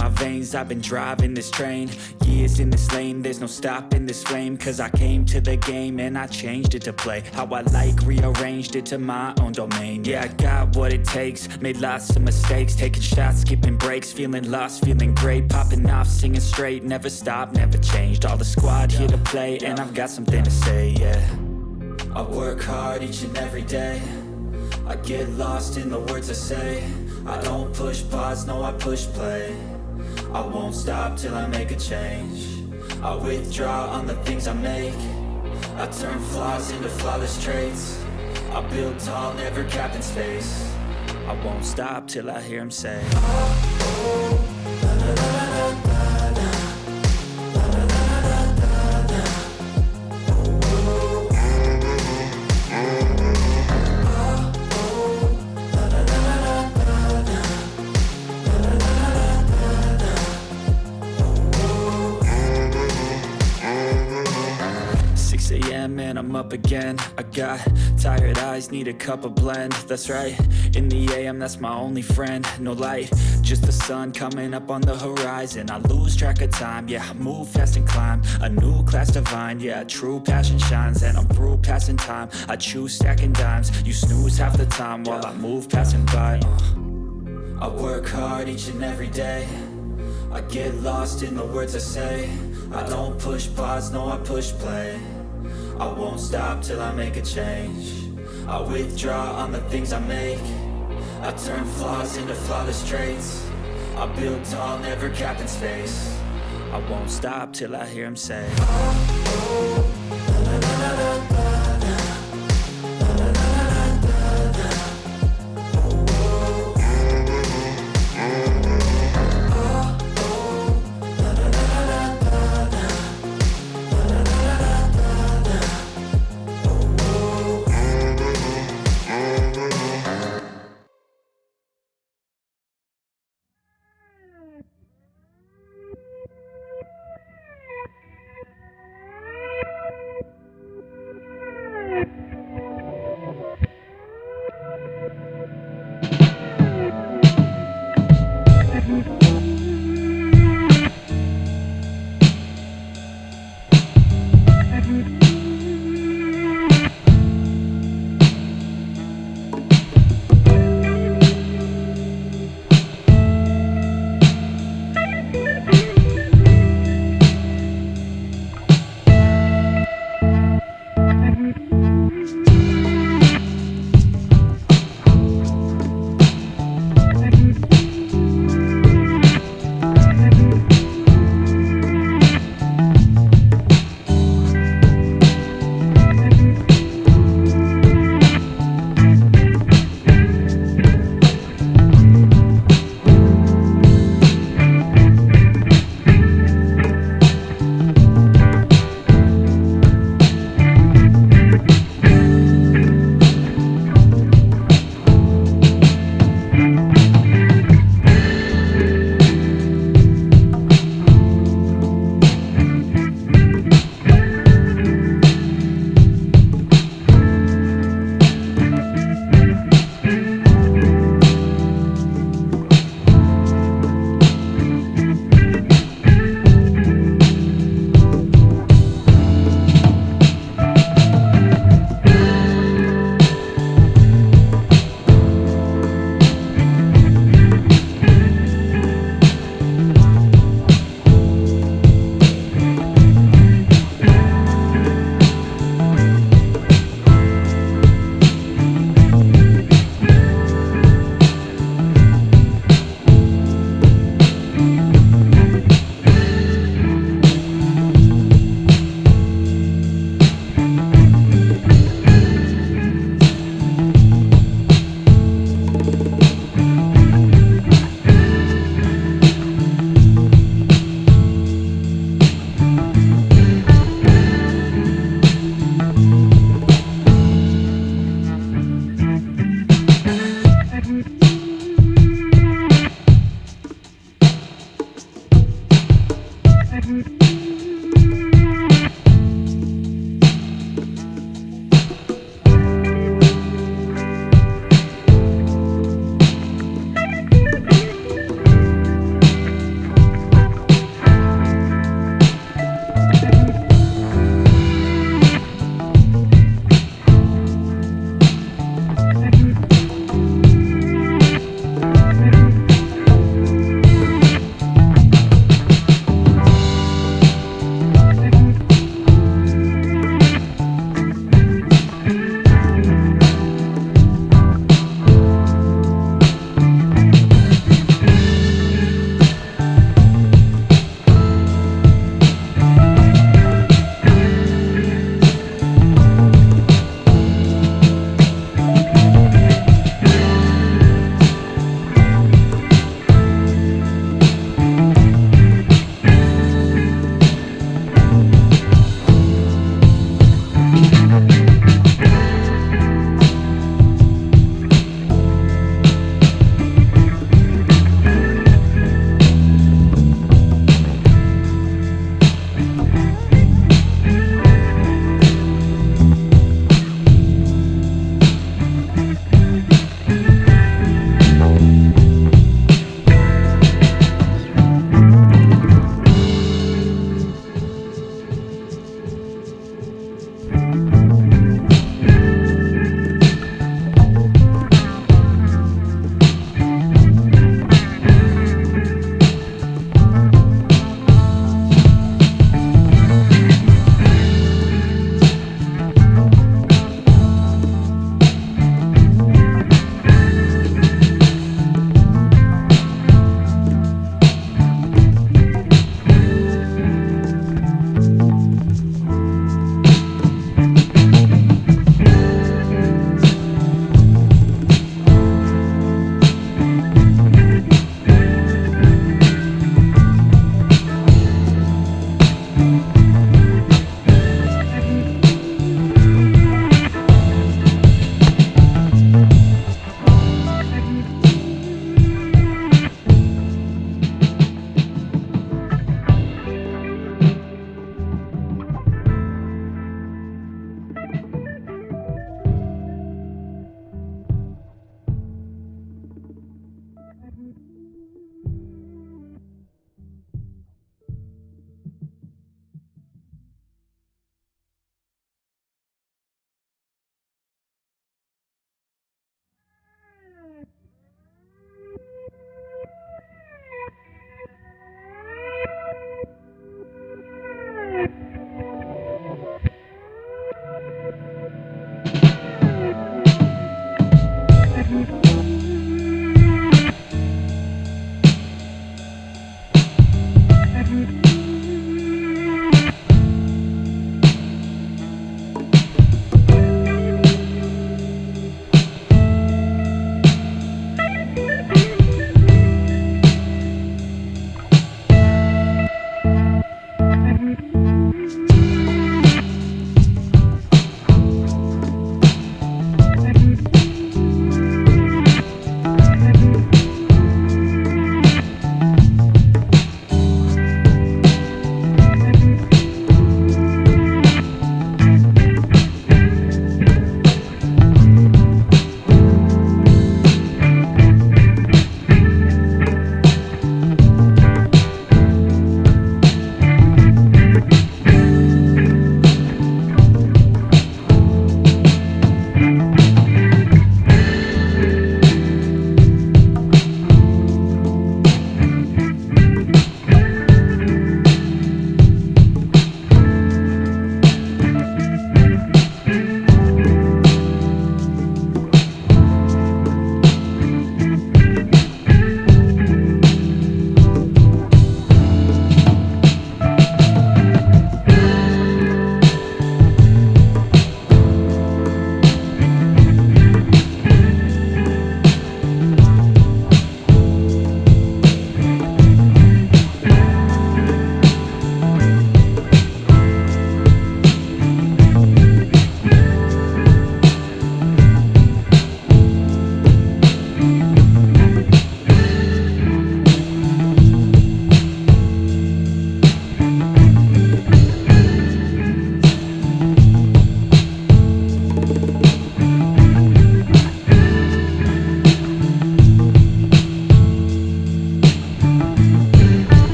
my veins, I've been driving this train. Years in this lane, there's no stopping this flame. Cause I came to the game and I changed it to play how I like, rearranged it to my own domain. Yeah, I got what it takes, made lots of mistakes, taking shots, skipping breaks, feeling lost, feeling great, popping off, singing straight, never stopped, never changed. All the squad here to play, and I've got something to say, yeah. I work hard each and every day, I get lost in the words I say. I don't push pause, no I push play. I won't stop till I make a change. I withdraw on the things I make. I turn flaws into flawless traits. I build tall, never capped in space. I won't stop till I hear him say, oh, oh, la, la, la, la, la. And I'm up again. I got tired eyes, need a cup of blend. That's right, in the AM, that's my only friend. No light, just the sun coming up on the horizon. I lose track of time, yeah, I move fast and climb a new class divine, yeah, true passion shines. And I'm through passing time, I choose stacking dimes. You snooze half the time while I move passing by. I work hard each and every day, I get lost in the words I say. I don't push pause, no I push play. I won't stop till I make a change. I withdraw on the things I make. I turn flaws into flawless traits. I build tall, never capped in space. I won't stop till I hear him say, oh, oh, la, la, la, la.